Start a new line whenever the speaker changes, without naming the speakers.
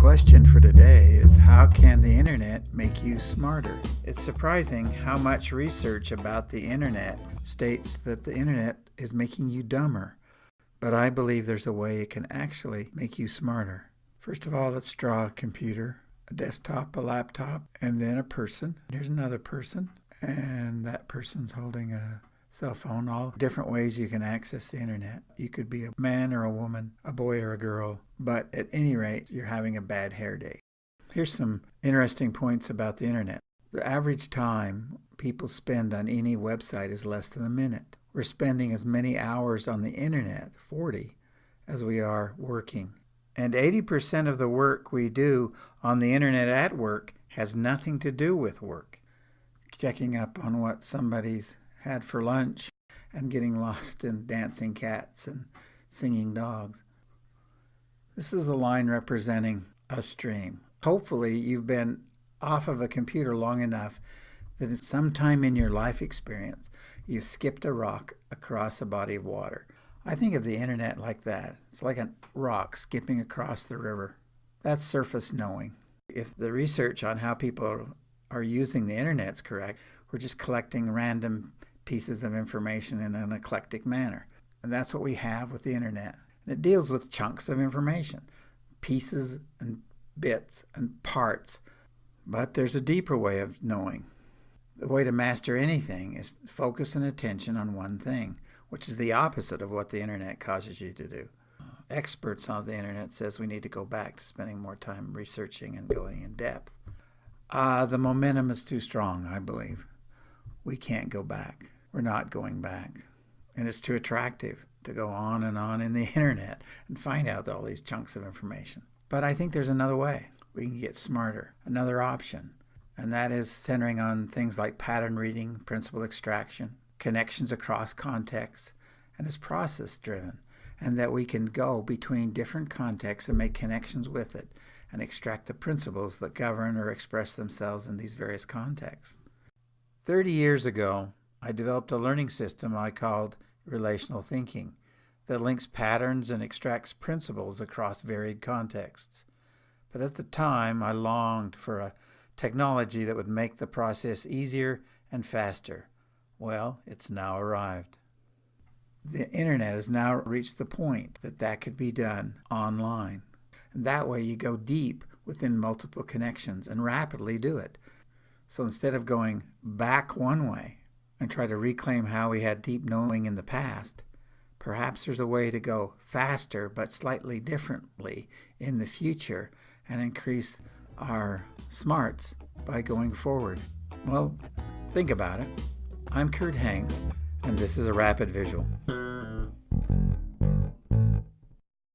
question for today is, how can the internet make you smarter? It's surprising how much research about the internet states that the internet is making you dumber. But I believe there's a way it can actually make you smarter. First of all, let's draw a computer, a desktop, a laptop, and then a person. Here's another person, and that person's holding a cell phone. All different ways you can access the internet. You could be a man or a woman, a boy or a girl, but at any rate, you're having a bad hair day. Here's some interesting points about the internet. The average time people spend on any website is less than a minute. We're spending as many hours on the internet, 40, as we are working. And 80% of the work we do on the internet at work has nothing to do with work. Checking up on what somebody's had for lunch and getting lost in dancing cats and singing dogs. This is a line representing a stream. Hopefully you've been off of a computer long enough that at some time in your life experience you've skipped a rock across a body of water. I think of the internet like that. It's like a rock skipping across the river. That's surface knowing. If the research on how people are using the internet's correct, we're just collecting random pieces of information in an eclectic manner. And that's what we have with the internet. And it deals with chunks of information, pieces and bits and parts. But there's a deeper way of knowing. The way to master anything is focus and attention on one thing, which is the opposite of what the internet causes you to do. Experts on the internet says we need to go back to spending more time researching and going in depth. The momentum is too strong, I believe. We can't go back. We're not going back. And it's too attractive to go on in the internet and find out all these chunks of information. But I think there's another way. We can get smarter, another option. And that is centering on things like pattern reading, principal extraction, connections across contexts, and it's process driven. And that we can go between different contexts and make connections with it and extract the principles that govern or express themselves in these various contexts. 30 years ago, I developed a learning system I called relational thinking that links patterns and extracts principles across varied contexts. But at the time, I longed for a technology that would make the process easier and faster. Well, it's now arrived. The internet has now reached the point that that could be done online. And that way you go deep within multiple connections and rapidly do it. So instead of going back one way and try to reclaim how we had deep knowing in the past, perhaps there's a way to go faster but slightly differently in the future and increase our smarts by going forward. Well, think about it. I'm Kurt Hanks, and this is a Rapid Visual.